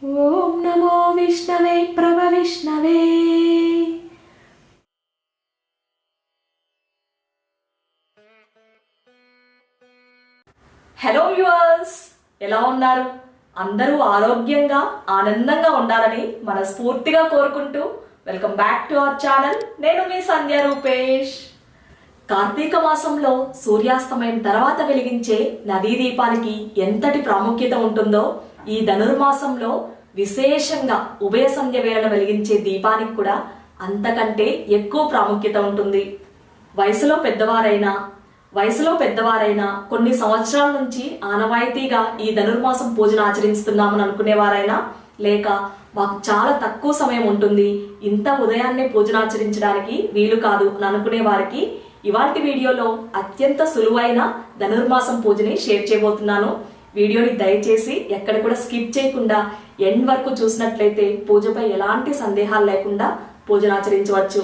ఓం నమో విష్ణవే ప్రభవిష్ణవే. Hello viewers, ఎలా ఉన్నారు? అందరూ ఆరోగ్యంగా ఆనందంగా ఉండాలని మనస్ఫూర్తిగా కోరుకుంటూ welcome back to our channel. నేను మీ సంధ్య రూపేష్. కార్తీక మాసంలో సూర్యాస్తమయం తర్వాత వెలిగించే నదీ దీపానికి ఎంతటి ప్రాముఖ్యత ఉంటుందో, ఈ ధనుర్మాసంలో విశేషంగా ఉభయ సంధ్య వేళను వెలిగించే దీపానికి కూడా అంతకంటే ఎక్కువ ప్రాముఖ్యత ఉంటుంది. వయసులో పెద్దవారైనా కొన్ని సంవత్సరాల నుంచి ఆనవాయితీగా ఈ ధనుర్మాసం పూజను ఆచరిస్తున్నామని అనుకునేవారైనా, లేక మాకు చాలా తక్కువ సమయం ఉంటుంది, ఇంత ఉదయాన్నే పూజను ఆచరించడానికి వీలు కాదు అని అనుకునే వారికి ఇవాల్టి వీడియోలో అత్యంత సులువైన ధనుర్మాసం పూజని షేర్ చేయబోతున్నాను. వీడియోని దయచేసి ఎక్కడ కూడా స్కిప్ చేయకుండా ఎండ్ వరకు చూసినట్లయితే పూజపై ఎలాంటి సందేహాలు లేకుండా పూజను ఆచరించవచ్చు.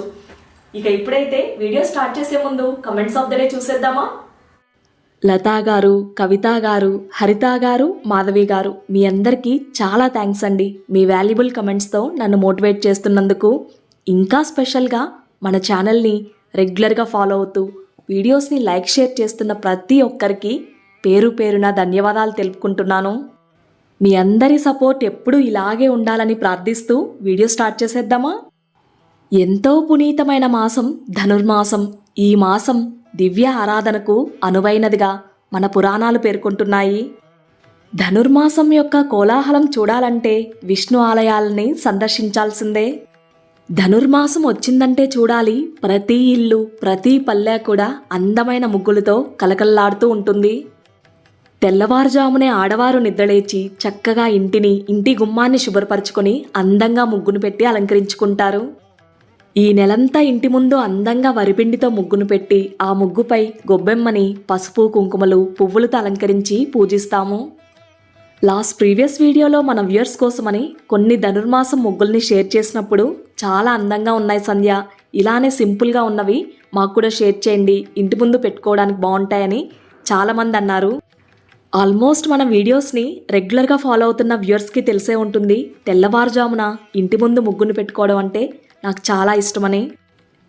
ఇక ఇప్పుడైతే వీడియో స్టార్ట్ చేసే ముందు కమెంట్స్ ఆఫ్ ద డే చూసేద్దామా? లతా గారు, కవిత గారు, హరిత గారు, మాధవి గారు, మీ అందరికీ చాలా థ్యాంక్స్ అండి. మీ వాల్యుబుల్ కమెంట్స్తో నన్ను మోటివేట్ చేస్తున్నందుకు. ఇంకా స్పెషల్గా మన ఛానల్ని రెగ్యులర్గా ఫాలో అవుతూ వీడియోస్ని లైక్ షేర్ చేస్తున్న ప్రతి ఒక్కరికి పేరు పేరున ధన్యవాదాలు తెలుపుకుంటున్నాను. మీ అందరి సపోర్ట్ ఎప్పుడూ ఇలాగే ఉండాలని ప్రార్థిస్తూ వీడియో స్టార్ట్ చేసేద్దామా? ఎంతో పునీతమైన మాసం ధనుర్మాసం. ఈ మాసం దివ్య ఆరాధనకు అనువైనదిగా మన పురాణాలు పేర్కొంటున్నాయి. ధనుర్మాసం యొక్క కోలాహలం చూడాలంటే విష్ణు ఆలయాలని సందర్శించాల్సిందే. ధనుర్మాసం వచ్చిందంటే చూడాలి, ప్రతి ఇల్లు ప్రతి పల్లె కూడా అందమైన ముగ్గులతో కలకల్లాడుతూ ఉంటుంది. తెల్లవారుజామునే ఆడవారు నిద్రలేచి చక్కగా ఇంటి గుమ్మాన్ని శుభ్రపరచుకొని అందంగా ముగ్గును పెట్టి అలంకరించుకుంటారు. ఈ నెలంతా ఇంటి ముందు అందంగా వరిపిండితో ముగ్గును పెట్టి ఆ ముగ్గుపై గొబ్బెమ్మని పసుపు కుంకుమలు పువ్వులతో అలంకరించి పూజిస్తాము. ప్రీవియస్ వీడియోలో మన వ్యూయర్స్ కోసమని కొన్ని ధనుర్మాసం ముగ్గుల్ని షేర్ చేసినప్పుడు చాలా అందంగా ఉన్నాయి సంధ్య, ఇలానే సింపుల్గా ఉన్నవి మాకు కూడా షేర్ చేయండి, ఇంటి ముందు పెట్టుకోవడానికి బాగుంటాయని చాలామంది అన్నారు. ఆల్మోస్ట్ మన వీడియోస్ని రెగ్యులర్గా ఫాలో అవుతున్న వ్యూయర్స్కి తెలిసే ఉంటుంది, తెల్లవారుజామున ఇంటి ముందు ముగ్గును పెట్టుకోవడం అంటే నాకు చాలా ఇష్టమని.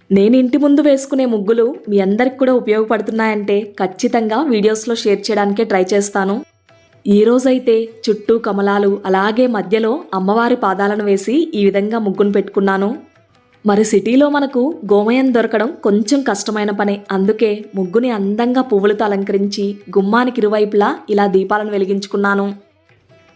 నేను ఇంటి ముందు వేసుకునే ముగ్గులు మీ అందరికి కూడా ఉపయోగపడుతున్నాయంటే ఖచ్చితంగా వీడియోస్లో షేర్ చేయడానికే ట్రై చేస్తాను. ఈరోజైతే చుట్టూ కమలాలు, అలాగే మధ్యలో అమ్మవారి పాదాలను వేసి ఈ విధంగా ముగ్గును పెట్టుకున్నాను. మరి సిటీలో మనకు గోమయం దొరకడం కొంచెం కష్టమైన పనే, అందుకే ముగ్గుని అందంగా పువ్వులతో అలంకరించి గుమ్మానికి ఇరువైపులా ఇలా దీపాలను వెలిగించుకున్నాను.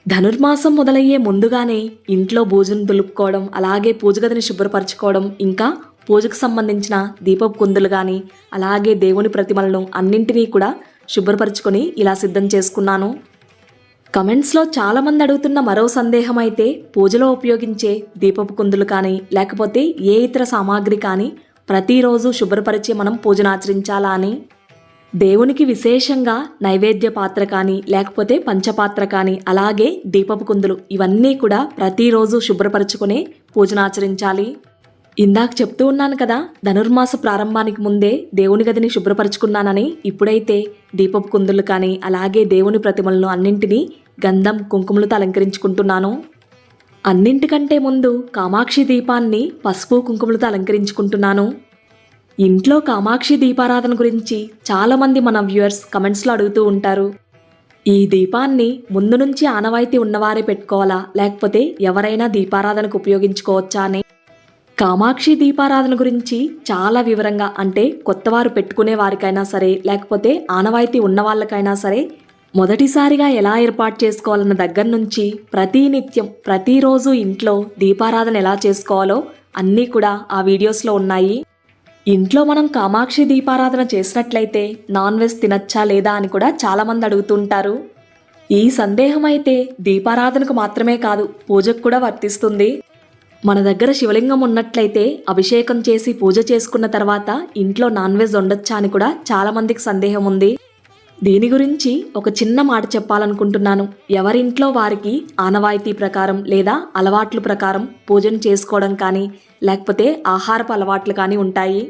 ధనుర్మాసం మొదలయ్యే ముందుగానే ఇంట్లో బూజును దులుపుకోవడం, అలాగే పూజగదిని శుభ్రపరచుకోవడం, ఇంకా పూజకు సంబంధించిన దీపపు కుందులు కానీ అలాగే దేవుని ప్రతిమలను అన్నింటినీ కూడా శుభ్రపరచుకొని ఇలా సిద్ధం చేసుకున్నాను. కమెంట్స్లో చాలామంది అడుగుతున్న మరో సందేహం అయితే, పూజలో ఉపయోగించే దీపపు కుందులు కానీ లేకపోతే ఏ ఇతర సామాగ్రి కానీ ప్రతిరోజు శుభ్రపరిచి మనం పూజను ఆచరించాలా అని. దేవునికి విశేషంగా నైవేద్య పాత్ర కానీ లేకపోతే పంచపాత్ర కానీ అలాగే దీపపు కుందులు ఇవన్నీ కూడా ప్రతిరోజు శుభ్రపరచుకునే పూజను ఆచరించాలి. ఇందాక చెప్తూ ఉన్నాను కదా, ధనుర్మాస ప్రారంభానికి ముందే దేవుని గదిని శుభ్రపరచుకున్నానని. ఇప్పుడైతే దీపపు కుందులు కానీ అలాగే దేవుని ప్రతిమలను అన్నింటినీ గంధం కుంకుమలతో అలంకరించుకుంటున్నాను. అన్నింటికంటే ముందు కామాక్షి దీపాన్ని పసుపు కుంకుమలతో అలంకరించుకుంటున్నాను. ఇంట్లో కామాక్షి దీపారాధన గురించి చాలామంది మన వ్యూయర్స్ కమెంట్స్లో అడుగుతూ ఉంటారు. ఈ దీపాన్ని ముందు నుంచి ఆనవాయితీ ఉన్నవారే పెట్టుకోవాలా, లేకపోతే ఎవరైనా దీపారాధనకు ఉపయోగించుకోవచ్చా అని. కామాక్షి దీపారాధన గురించి చాలా వివరంగా, అంటే కొత్తవారు పెట్టుకునే వారికైనా సరే లేకపోతే ఆనవాయితీ ఉన్న వాళ్ళకైనా సరే, మొదటిసారిగా ఎలా ఏర్పాటు చేసుకోవాలన్న దగ్గర నుంచి ప్రతినిత్యం ప్రతిరోజు ఇంట్లో దీపారాధన ఎలా చేసుకోవాలో అన్నీ కూడా ఆ వీడియోస్లో ఉన్నాయి. ఇంట్లో మనం కామాక్షి దీపారాధన చేసినట్లయితే నాన్ వెజ్ తినచ్చా లేదా అని కూడా చాలామంది అడుగుతుంటారు. ఈ సందేహం అయితే దీపారాధనకు మాత్రమే కాదు, పూజకు కూడా వర్తిస్తుంది. మన దగ్గర శివలింగం ఉన్నట్లయితే అభిషేకం చేసి పూజ చేసుకున్న తర్వాత ఇంట్లో నాన్ వెజ్ వండొచ్చా అని కూడా చాలామందికి సందేహం ఉంది. దీని గురించి ఒక చిన్న మాట చెప్పాలనుకుంటున్నాను. ఎవరింట్లో వారికి ఆనవాయితీ ప్రకారం లేదా అలవాట్ల ప్రకారం పూజను చేసుకోవడం కానీ లేకపోతే ఆహారపు అలవాట్లు కానీ ఉంటాయి.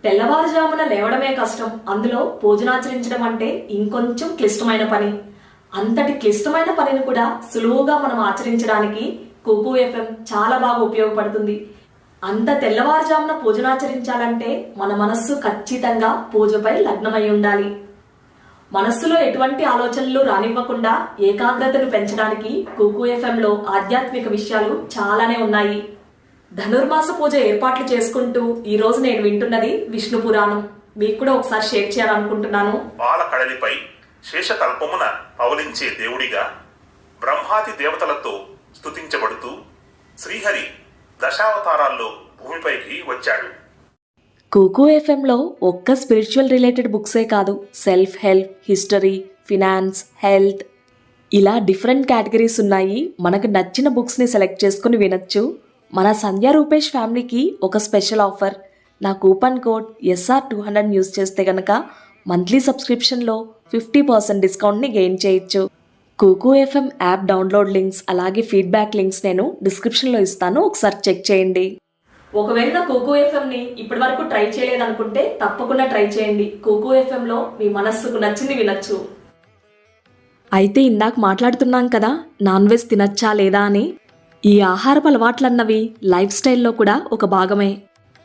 తెల్లవారుజామున లేవడమే కష్టం, అందులో పూజనాచరించడం అంటే ఇంకొంచెం క్లిష్టమైన పని. అంతటి క్లిష్టమైన పనిని కూడా సులువుగా మనం ఆచరించడానికి కుకు ఎఫ్ఎం చాలా బాగా ఉపయోగపడుతుంది. అంత తెల్లవారుజామున పూజనాచరించాలంటే మన మనస్సు ఖచ్చితంగా పూజపై లగ్నమై ఉండాలి. మనస్సులో ఎటువంటి ఆలోచనలు రానివ్వకుండా ఏకాగ్రతను పెంచడానికి కుకు ఎఫ్ఎంలో ఆధ్యాత్మిక విషయాలు చాలానే ఉన్నాయి. ధనుర్మాస పూజ ఏర్పాట్లు చేసుకుంటూ ఈ రోజు నేను వింటున్నది విష్ణు పురాణం. మీకు కూడా ఒకసారి షేర్ చేయాలనుకుంటున్నాను. బాలకడలిపై శేషతల్పమున పవలించే దేవుడిగా బ్రహ్మాది దేవతలతో స్తుతించబడుతూ శ్రీహరి దశావతారాల్లో భూమిపైకి వచ్చాడు. కుకు ఎఫ్ఎంలో ఒక్క స్పిరిచువల్ రిలేటెడ్ బుక్సే కాదు, self help, history, finance, health ఇలా డిఫరెంట్ కేటగిరీస్ ఉన్నాయి. మనకు నచ్చిన బుక్స్ని సెలెక్ట్ చేసుకుని వినొచ్చు. మన సంధ్యా రూపేష్ ఫ్యామిలీకి ఒక స్పెషల్ ఆఫర్. నా కూపన్ కోడ్ SR200 యూజ్ చేస్తే కనుక మంత్లీ సబ్స్క్రిప్షన్లో 50% డిస్కౌంట్ని గెయిన్ చేయొచ్చు. Kuku FM app download links అలాగే ఫీడ్బ్యాక్ లింక్స్ నేను డిస్క్రిప్షన్లో ఇస్తాను, ఒకసారి చెక్ చేయండి. ఒకవేళ కుకు ఎఫ్ఎంని ఇప్పటి వరకు ట్రై చేయలేదనుకుంటే తప్పకుండా ట్రై చేయండి. కుకు ఎఫ్ఎంలో మీ మనస్సుకు నచ్చింది వినొచ్చు. అయితే ఇందాక మాట్లాడుతున్నాం కదా నాన్ వెజ్ తినచ్చా లేదా అని. ఈ ఆహారపు అలవాట్లన్నవి లైఫ్ స్టైల్లో కూడా ఒక భాగమే.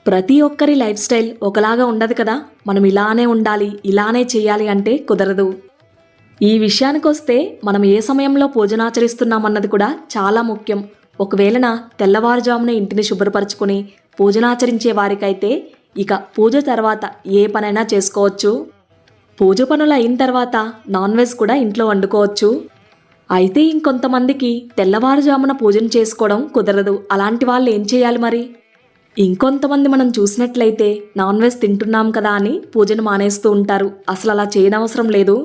ప్రతి ఒక్కరి లైఫ్ స్టైల్ ఒకలాగా ఉండదు కదా. మనం ఇలానే ఉండాలి, ఇలానే చేయాలి అంటే కుదరదు. ఈ విషయానికి వస్తే మనం ఏ సమయంలో పూజనాచరిస్తున్నామన్నది కూడా చాలా ముఖ్యం. ఒకవేళ తెల్లవారుజామున ఇంటిని శుభ్రపరచుకుని పూజనాచరించే వారికైతే ఇక పూజ తర్వాత ఏ పనైనా చేసుకోవచ్చు. పూజ పనులు అయిన తర్వాత నాన్ వెజ్ కూడా ఇంట్లో వండుకోవచ్చు. అయితే ఇంకొంతమందికి తెల్లవారుజామున పూజను చేసుకోవడం కుదరదు. అలాంటి వాళ్ళు ఏం చేయాలి మరి? ఇంకొంతమంది మనం చూసినట్లయితే నాన్ వెజ్ తింటున్నాం కదా అని పూజను మానేస్తూ ఉంటారు. అసలు అలా చేయనవసరం లేదు.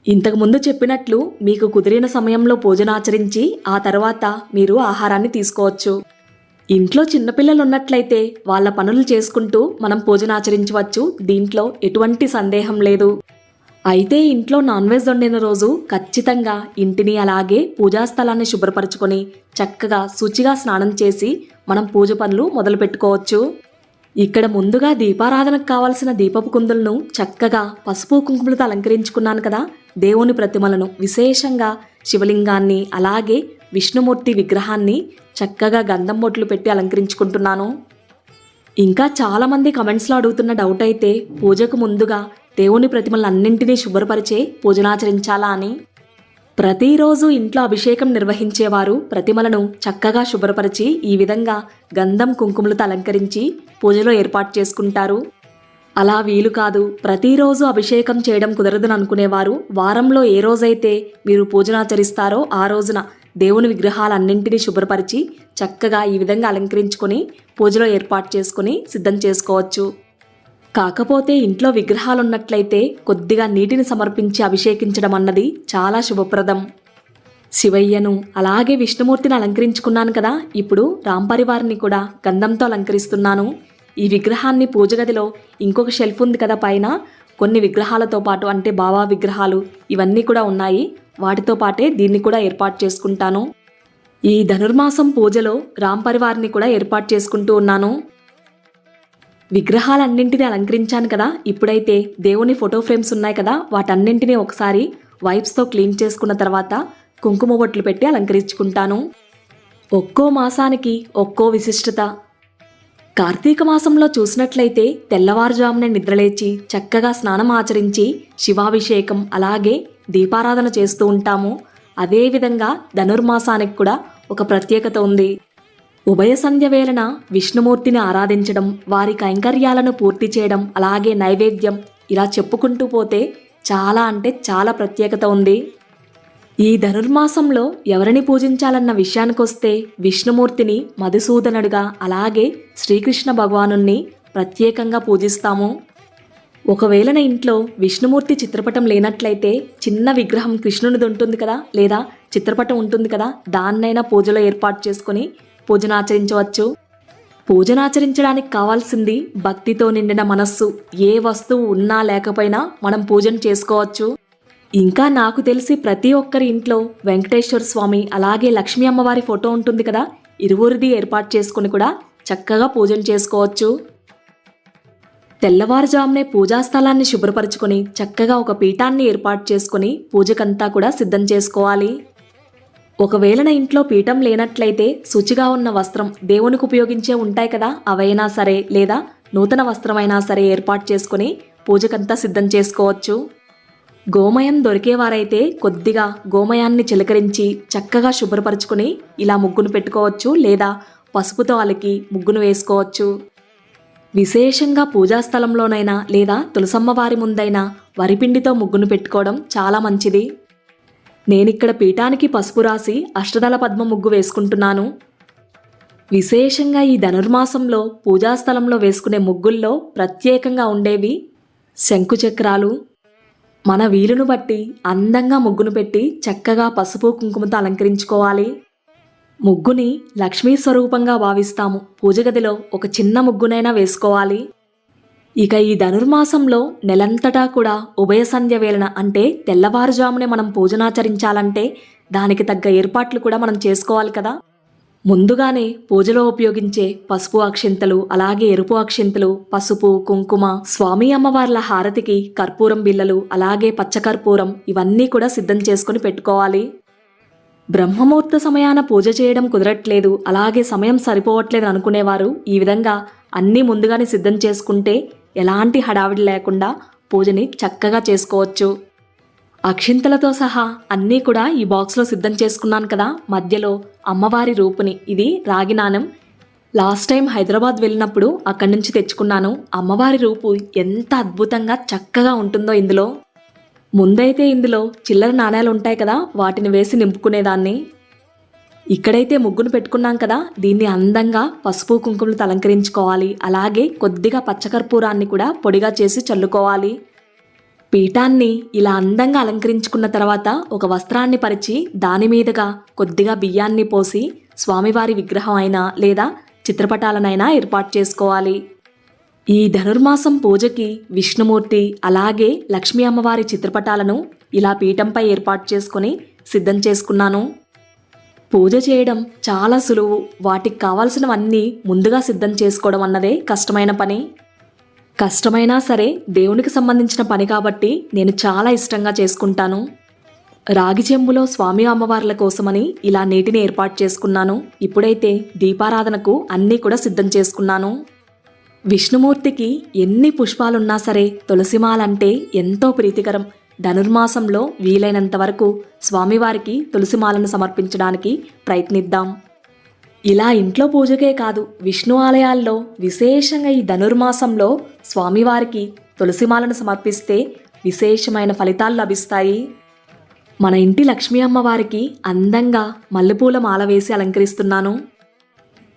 ఇంతకుముందు చెప్పినట్లు మీకు కుదిరిన సమయంలో పూజనాచరించి ఆ తర్వాత మీరు ఆహారాన్ని తీసుకోవచ్చు. ఇంట్లో చిన్నపిల్లలు ఉన్నట్లయితే వాళ్ళ పనులు చేసుకుంటూ మనం పూజనాచరించవచ్చు. దీంట్లో ఎటువంటి సందేహం లేదు. అయితే ఇంట్లో నాన్ వెజ్ వండిన రోజు ఖచ్చితంగా ఇంటిని అలాగే పూజాస్థలాన్ని శుభ్రపరచుకొని చక్కగా శుచిగా స్నానం చేసి మనం పూజ పనులు మొదలు పెట్టుకోవచ్చు. ఇక్కడ ముందుగా దీపారాధనకు కావాల్సిన దీపపు కుందులను చక్కగా పసుపు కుంకుమలతో అలంకరించుకున్నాను కదా. దేవుని ప్రతిమలను విశేషంగా శివలింగాన్ని అలాగే విష్ణుమూర్తి విగ్రహాన్ని చక్కగా గంధం బొట్లు పెట్టి అలంకరించుకుంటున్నాను. ఇంకా చాలామంది కమెంట్స్లో అడుగుతున్న డౌట్ అయితే పూజకు ముందుగా దేవుని ప్రతిమలన్నింటినీ శుభ్రపరిచే పూజనాచరించాలా అని. ప్రతిరోజు ఇంట్లో అభిషేకం నిర్వహించేవారు ప్రతిమలను చక్కగా శుభ్రపరిచి ఈ విధంగా గంధం కుంకుమలతో అలంకరించి పూజలో ఏర్పాటు చేసుకుంటారు. అలా వీలు కాదు, ప్రతిరోజు అభిషేకం చేయడం కుదరదని అనుకునేవారు వారంలో ఏ రోజైతే మీరు పూజనాచరిస్తారో ఆ రోజున దేవుని విగ్రహాలన్నింటినీ శుభ్రపరిచి చక్కగా ఈ విధంగా అలంకరించుకొని పూజలో ఏర్పాటు చేసుకుని సిద్ధం చేసుకోవచ్చు. కాకపోతే ఇంట్లో విగ్రహాలున్నట్లయితే కొద్దిగా నీటిని సమర్పించి అభిషేకించడం అన్నది చాలా శుభప్రదం. శివయ్యను అలాగే విష్ణుమూర్తిని అలంకరించుకున్నాను కదా. ఇప్పుడు రాంపరివారిని కూడా గంధంతో అలంకరిస్తున్నాను. ఈ విగ్రహాన్ని పూజ గదిలో ఇంకొక షెల్ఫ్ ఉంది కదా, పైన కొన్ని విగ్రహాలతో పాటు అంటే బాబా విగ్రహాలు ఇవన్నీ కూడా ఉన్నాయి. వాటితో పాటే దీన్ని కూడా ఏర్పాటు చేసుకుంటాను. ఈ ధనుర్మాసం పూజలో రాంపరివారిని కూడా ఏర్పాటు చేసుకుంటూ ఉన్నాను. విగ్రహాలన్నింటినీ అలంకరించాను కదా. ఇప్పుడైతే దేవుని ఫోటో ఫ్రేమ్స్ ఉన్నాయి కదా, వాటన్నింటినీ ఒకసారి వైప్స్తో క్లీన్ చేసుకున్న తర్వాత కుంకుమ బొట్లు పెట్టి అలంకరించుకుంటాను. ఒక్కో మాసానికి ఒక్కో విశిష్టత. కార్తీక మాసంలో చూసినట్లయితే తెల్లవారుజామున నిద్రలేచి చక్కగా స్నానం ఆచరించి శివాభిషేకం అలాగే దీపారాధన చేస్తూ ఉంటాము. అదేవిధంగా ధనుర్మాసానికి కూడా ఒక ప్రత్యేకత ఉంది. ఉభయ సంధ్య వేళన విష్ణుమూర్తిని ఆరాధించడం, వారి కైంకర్యాలను పూర్తి చేయడం అలాగే నైవేద్యం ఇలా చెప్పుకుంటూ పోతే చాలా అంటే చాలా ప్రత్యేకత ఉంది. ఈ ధనుర్మాసంలో ఎవరిని పూజించాలన్న విషయానికొస్తే విష్ణుమూర్తిని మధుసూదనుడిగా అలాగే శ్రీకృష్ణ భగవానుణ్ణి ప్రత్యేకంగా పూజిస్తాము. ఒకవేళ ఇంట్లో విష్ణుమూర్తి చిత్రపటం లేనట్లయితే చిన్న విగ్రహం కృష్ణునిది ఉంటుంది కదా, లేదా చిత్రపటం ఉంటుంది కదా, దాన్నైనా పూజలో ఏర్పాటు చేసుకొని పూజనాచరించవచ్చు. పూజనాచరించడానికి కావాల్సింది భక్తితో నిండిన మనస్సు. ఏ వస్తువు ఉన్నా లేకపోయినా మనం పూజను చేసుకోవచ్చు. ఇంకా నాకు తెలిసి ప్రతి ఒక్కరి ఇంట్లో వెంకటేశ్వర స్వామి అలాగే లక్ష్మీ అమ్మవారి ఫోటో ఉంటుంది కదా, ఇరువురిది ఏర్పాటు చేసుకుని కూడా చక్కగా పూజను చేసుకోవచ్చు. తెల్లవారుజామునే పూజా స్థలాన్ని శుభ్రపరచుకొని చక్కగా ఒక పీఠాన్ని ఏర్పాటు చేసుకొని పూజకంతా కూడా సిద్ధం చేసుకోవాలి. ఒకవేళ నా ఇంట్లో పీఠం లేనట్లయితే శుచిగా ఉన్న వస్త్రం, దేవునికి ఉపయోగించే ఉంటాయి కదా, అవైనా సరే లేదా నూతన వస్త్రమైనా సరే ఏర్పాటు చేసుకొని పూజకంతా సిద్ధం చేసుకోవచ్చు. గోమయం దొరికేవారైతే కొద్దిగా గోమయాన్ని చిలకరించి చక్కగా శుభ్రపరచుకొని ఇలా ముగ్గును పెట్టుకోవచ్చు, లేదా పసుపుతో అలికి ముగ్గును వేసుకోవచ్చు. విశేషంగా పూజా స్థలంలోనైనా లేదా తులసమ్మవారి ముందైనా వరిపిండితో ముగ్గును పెట్టుకోవడం చాలా మంచిది. నేనిక్కడ పీఠానికి పసుపు రాసి అష్టదళ పద్మ ముగ్గు వేసుకుంటున్నాను. విశేషంగా ఈ ధనుర్మాసంలో పూజా స్థలంలో వేసుకునే ముగ్గుల్లో ప్రత్యేకంగా ఉండేవి శంకుచక్రాలు. మన వీలును బట్టి అందంగా ముగ్గును పెట్టి చక్కగా పసుపు కుంకుమతో అలంకరించుకోవాలి. ముగ్గుని లక్ష్మీ స్వరూపంగా భావిస్తాము. పూజ గదిలో ఒక చిన్న ముగ్గునైనా వేసుకోవాలి. ఇక ఈ ధనుర్మాసంలో నెలంతటా కూడా ఉభయ సంధ్య వేళన అంటే తెల్లవారుజామునే మనం పూజనాచరించాలంటే దానికి తగ్గ ఏర్పాట్లు కూడా మనం చేసుకోవాలి కదా. ముందుగానే పూజలో ఉపయోగించే పసుపు అక్షింతలు, అలాగే ఎరుపు అక్షింతలు, పసుపు కుంకుమ, స్వామి అమ్మవార్ల హారతికి కర్పూరం బిళ్ళలు, అలాగే పచ్చకర్పూరం ఇవన్నీ కూడా సిద్ధం చేసుకుని పెట్టుకోవాలి. బ్రహ్మముహూర్త సమయాన పూజ చేయడం కుదరట్లేదు, అలాగే సమయం సరిపోవట్లేదు అనుకునేవారు ఈ విధంగా అన్నీ ముందుగానే సిద్ధం చేసుకుంటే ఎలాంటి హడావిడి లేకుండా పూజని చక్కగా చేసుకోవచ్చు. అక్షింతలతో సహా అన్నీ కూడా ఈ బాక్స్లో సిద్ధం చేసుకున్నాను కదా. మధ్యలో అమ్మవారి రూపుని, ఇది రాగి నాణెం. లాస్ట్ టైం హైదరాబాద్ వెళ్ళినప్పుడు అక్కడి నుంచి తెచ్చుకున్నాను. అమ్మవారి రూపు ఎంత అద్భుతంగా చక్కగా ఉంటుందో ఇందులో. ముందైతే ఇందులో చిల్లర నాణేలు ఉంటాయి కదా, వాటిని వేసి నింపుకునేదాన్ని. ఇక్కడైతే ముగ్గును పెట్టుకున్నాం కదా, దీన్ని అందంగా పసుపు కుంకుమలతో అలంకరించుకోవాలి. అలాగే కొద్దిగా పచ్చకర్పూరాన్ని కూడా పొడిగా చేసి చల్లుకోవాలి. పీఠాన్ని ఇలా అందంగా అలంకరించుకున్న తర్వాత ఒక వస్త్రాన్ని పరిచి దాని మీదుగా కొద్దిగా బియ్యాన్ని పోసి స్వామివారి విగ్రహం అయినా లేదా చిత్రపటాలనైనా ఏర్పాటు చేసుకోవాలి. ఈ ధనుర్మాసం పూజకి విష్ణుమూర్తి అలాగే లక్ష్మీ అమ్మవారి చిత్రపటాలను ఇలా పీఠంపై ఏర్పాటు చేసుకొని సిద్ధం చేసుకున్నాను. పూజ చేయడం చాలా సులువు. వాటికి కావాల్సినవన్నీ ముందుగా సిద్ధం చేసుకోవడం అన్నదే కష్టమైన పని. కష్టమైనా సరే దేవునికి సంబంధించిన పని కాబట్టి నేను చాలా ఇష్టంగా చేసుకుంటాను. రాగి చెంబులో స్వామి అమ్మవార్ల కోసమని ఇలా నీటిని ఏర్పాటు చేసుకున్నాను. ఇప్పుడైతే దీపారాధనకు అన్నీ కూడా సిద్ధం చేసుకున్నాను. విష్ణుమూర్తికి ఎన్ని పుష్పాలున్నా సరే తులసిమాలంటే ఎంతో ప్రీతికరం. ధనుర్మాసంలో వీలైనంత వరకు స్వామివారికి తులసిమాలను సమర్పించడానికి ప్రయత్నిద్దాం. ఇలా ఇంట్లో పూజకే కాదు, విష్ణు ఆలయాల్లో విశేషంగా ఈ ధనుర్మాసంలో స్వామివారికి తులసిమాలను సమర్పిస్తే విశేషమైన ఫలితాలు లభిస్తాయి. మన ఇంటి లక్ష్మీ అమ్మవారికి అందంగా మల్లెపూల మాల వేసి అలంకరిస్తున్నాను.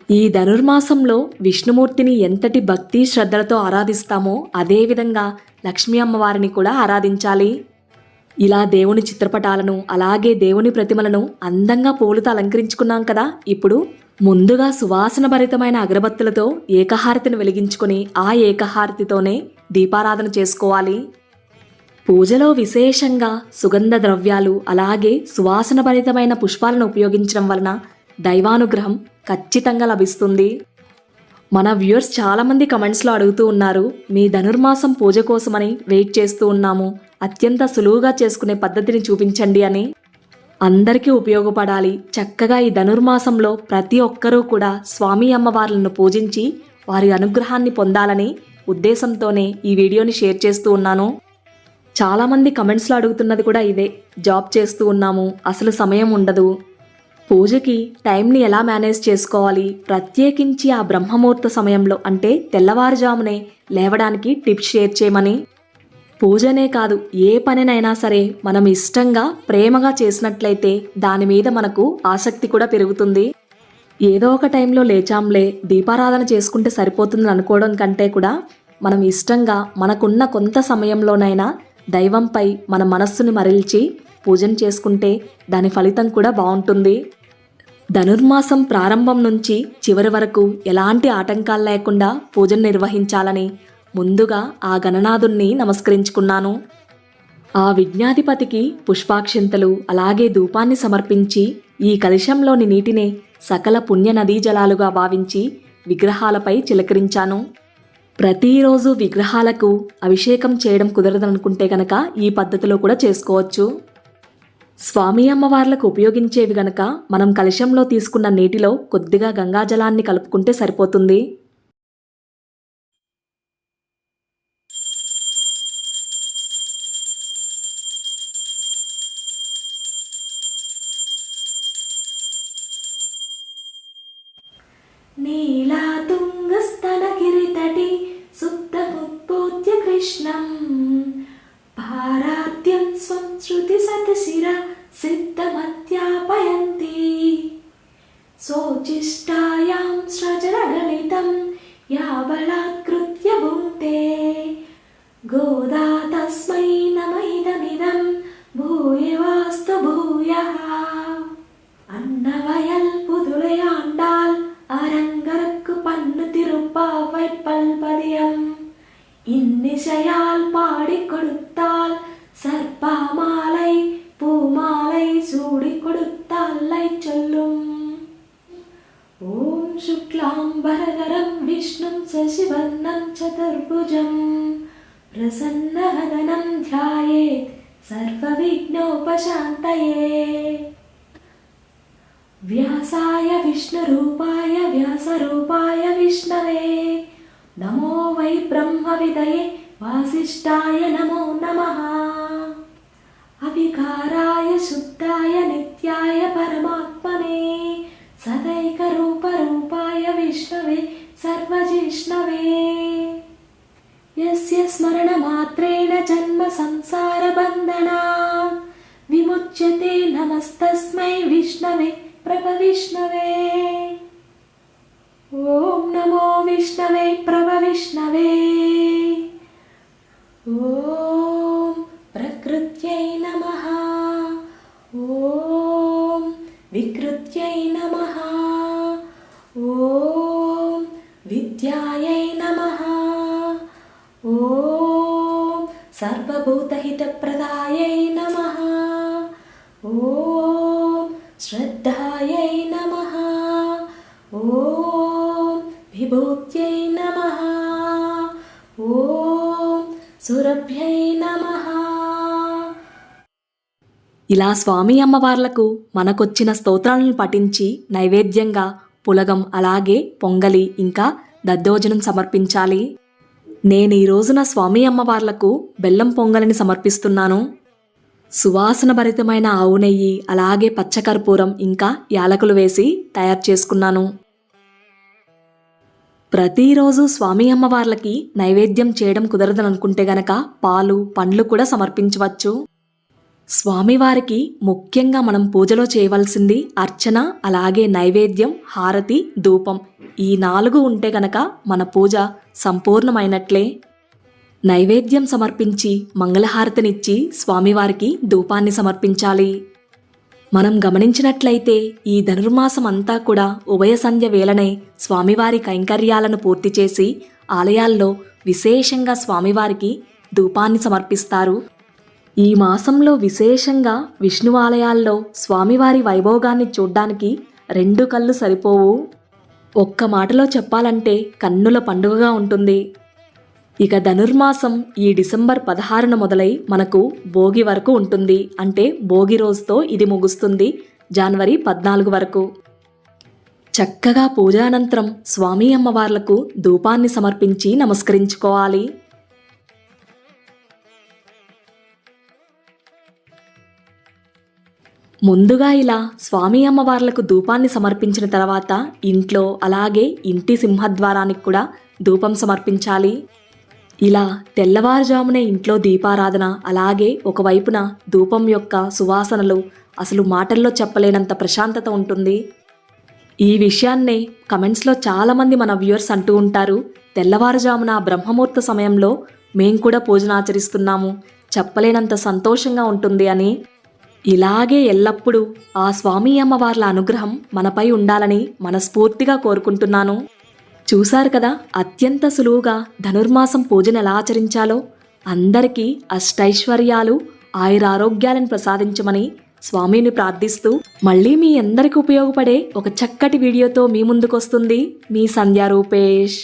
ఈ ధనుర్మాసంలో విష్ణుమూర్తిని ఎంతటి భక్తి శ్రద్ధలతో ఆరాధిస్తామో అదేవిధంగా లక్ష్మీ అమ్మవారిని కూడా ఆరాధించాలి. ఇలా దేవుని చిత్రపటాలను అలాగే దేవుని ప్రతిమలను అందంగా పూలతో అలంకరించుకున్నాం కదా. ఇప్పుడు ముందుగా సువాసన భరితమైన అగరబత్తులతో ఏకహారతిని వెలిగించుకొని ఆ ఏకహారతితోనే దీపారాధన చేసుకోవాలి. పూజలో విశేషంగా సుగంధ ద్రవ్యాలు అలాగే సువాసన భరితమైన పుష్పాలను ఉపయోగించడం వలన దైవానుగ్రహం ఖచ్చితంగా లభిస్తుంది. మన వ్యూయర్స్ చాలామంది కమెంట్స్లో అడుగుతూ ఉన్నారు, మీ ధనుర్మాసం పూజ కోసమని వెయిట్ చేస్తూ ఉన్నాము, అత్యంత సులువుగా చేసుకునే పద్ధతిని చూపించండి అని. అందరికీ ఉపయోగపడాలి. చక్కగా ఈ ధనుర్మాసంలో ప్రతి ఒక్కరూ కూడా స్వామి అమ్మవార్లను పూజించి వారి అనుగ్రహాన్ని పొందాలని ఉద్దేశంతోనే ఈ వీడియోని షేర్ చేస్తూ ఉన్నాను. చాలామంది కమెంట్స్లో అడుగుతున్నది కూడా ఇదే, జాబ్ చేస్తూ ఉన్నాము, అసలు సమయం ఉండదు, పూజకి టైంని ఎలా మేనేజ్ చేసుకోవాలి, ప్రత్యేకించి ఆ బ్రహ్మముహూర్త సమయంలో అంటే తెల్లవారుజామునే లేవడానికి టిప్స్ షేర్ చేయమని. పూజనే కాదు, ఏ పనినైనా సరే మనం ఇష్టంగా ప్రేమగా చేసినట్లయితే దాని మీద మనకు ఆసక్తి కూడా పెరుగుతుంది. ఏదో ఒక టైంలో లేచాంలే దీపారాధన చేసుకుంటే సరిపోతుంది అనుకోవడం కంటే కూడా మనం ఇష్టంగా మనకున్న కొంత సమయంలోనైనా దైవంపై మన మనస్సుని మరల్చి పూజను చేసుకుంటే దాని ఫలితం కూడా బాగుంటుంది. ధనుర్మాసం ప్రారంభం నుంచి చివరి వరకు ఎలాంటి ఆటంకాలు లేకుండా పూజను నిర్వహించాలని ముందుగా ఆ గణనాథుణ్ణి నమస్కరించుకున్నాను. ఆ విజ్ఞాధిపతికి పుష్పాక్షింతలు అలాగే ధూపాన్ని సమర్పించి ఈ కలశంలోని నీటినే సకల పుణ్య నదీ జలాలుగా భావించి విగ్రహాలపై చిలకరించాను. ప్రతిరోజు విగ్రహాలకు అభిషేకం చేయడం కుదరదనుకుంటే గనక ఈ పద్ధతిలో కూడా చేసుకోవచ్చు. స్వామి అమ్మవార్లకు ఉపయోగించేవి గనక మనం కలశంలో తీసుకున్న నీటిలో కొద్దిగా గంగాజలాన్ని కలుపుకుంటే సరిపోతుంది. నీలాతుంగస్తనగిరితటి సుప్తముత్పోత్య కృష్ణం పారాద్యం స్వం శృతి సతశిర సిద్ధమత్యాపయంతి శోచిష్టాయాం స్రజనగలితం యాబలాత్కృత్య భుంక్తే గోదా తస్మై నమైదమిదం భూయవాస్తు భూయః. அன்னவயல் புதுளையாண்டால் அரங்கருக்கு பண்ணு திருப்பாவை பல்பதியம் இன்னிசையால் பாடிக் கொடுத்தால் சர்ப்பமாலை பூமாலை சூடிக் கொடுத்தாலை சொல்லும். ஓம் சுக்லாம்பரதரம் விஷ்ணும் சசிவர்ணம் சதுர்புஜம் பிரசன்னவதனம் ध्यायेत् सर्वविघ्नोपशान्तये. व्यासाय विष्णुरूपाय व्यासरूपाय विष्णवे नमो वै ब्रह्मविदये वासिष्ठाय नमो नमः. अविकाराय शुद्धाय नित्याय परमात्मने सदैकरूपरूपाय विष्णवे सर्वजिष्णवे. यस्य स्मरणमात्रेण जन्म संसारबन्धनात् विमुच्यते नमस्तस्मै विष्णवे प्रभविष्णवे. ओम नमो विष्णवे प्रभविष्णवे. ओम प्रकृत्यै नमः. ओम विकृत्यै नमः. ओम विद्यायै नमः. ओम सर्वभूतहितप्रदायै नमः. ओम श्रद्धायै नमः. ओम विभूत्यै नमः. ओम सुरभ्यै नमः. ఇలా స్వామి అమ్మవార్లకు మనకొచ్చిన స్తోత్రాలను పఠించి నైవేద్యంగా పులగం అలాగే పొంగలి ఇంకా దద్దోజనం సమర్పించాలి. నేను ఈ రోజున స్వామి అమ్మవార్లకు బెల్లం పొంగలిని సమర్పిస్తున్నాను. సువాసన భరితమైన ఆవు నెయ్యి అలాగే పచ్చకర్పూరం ఇంకా యాలకులు వేసి తయారు చేసుకున్నాను. ప్రతిరోజు స్వామి అమ్మవార్లకి నైవేద్యం చేయడం కుదరదనుకుంటే గనక పాలు పండ్లు కూడా సమర్పించవచ్చు. స్వామివారికి ముఖ్యంగా మనం పూజలో చేయవలసింది అర్చన అలాగే నైవేద్యం హారతి ధూపం ఈ 4 ఉంటే గనక మన పూజ సంపూర్ణమైనట్లే. నైవేద్యం సమర్పించి మంగళహారతినిచ్చి స్వామివారికి ధూపాన్ని సమర్పించాలి. మనం గమనించినట్లయితే ఈ ధనుర్మాసం అంతా కూడా ఉభయ సంధ్య వేళనే స్వామివారి కైంకర్యాలను పూర్తి చేసి ఆలయాల్లో విశేషంగా స్వామివారికి ధూపాన్ని సమర్పిస్తారు. ఈ మాసంలో విశేషంగా విష్ణు ఆలయాల్లో స్వామివారి వైభోగాన్ని చూడ్డానికి 2 కళ్ళు సరిపోవు. ఒక్క మాటలో చెప్పాలంటే కన్నుల పండుగగా ఉంటుంది. ఇక ధనుర్మాసం ఈ డిసెంబర్ 16న మొదలై మనకు భోగి వరకు ఉంటుంది. అంటే భోగి రోజుతో ఇది ముగుస్తుంది జనవరి 14 వరకు. చక్కగా పూజానంతరం స్వామి అమ్మవార్లకు ధూపాన్ని సమర్పించి నమస్కరించుకోవాలి. ముందుగా ఇలా స్వామి అమ్మవార్లకు ధూపాన్ని సమర్పించిన తర్వాత ఇంట్లో అలాగే ఇంటి సింహద్వారానికి కూడా ధూపం సమర్పించాలి. ఇలా తెల్లవారుజామునే ఇంట్లో దీపారాధన అలాగే ఒకవైపున ధూపం యొక్క సువాసనలు అసలు మాటల్లో చెప్పలేనంత ప్రశాంతత ఉంటుంది. ఈ విషయాన్నే కమెంట్స్లో చాలామంది మన వ్యూవర్స్ అంటూ ఉంటారు, తెల్లవారుజామున బ్రహ్మముహూర్త సమయంలో మేం కూడా పూజను ఆచరిస్తున్నాము, చెప్పలేనంత సంతోషంగా ఉంటుంది అని. ఇలాగే ఎల్లప్పుడూ ఆ స్వామి అమ్మవార్ల అనుగ్రహం మనపై ఉండాలని మనస్ఫూర్తిగా కోరుకుంటున్నాను. చూశారు కదా అత్యంత సులువుగా ధనుర్మాసం పూజను ఎలా ఆచరించాలో. అందరికీ అష్టైశ్వర్యాలు ఆయురారోగ్యాలను ప్రసాదించమని స్వామిని ప్రార్థిస్తూ మళ్ళీ మీ అందరికీ ఉపయోగపడే ఒక చక్కటి వీడియోతో మీ ముందుకొస్తుంది మీ సంధ్యా రూపేష్.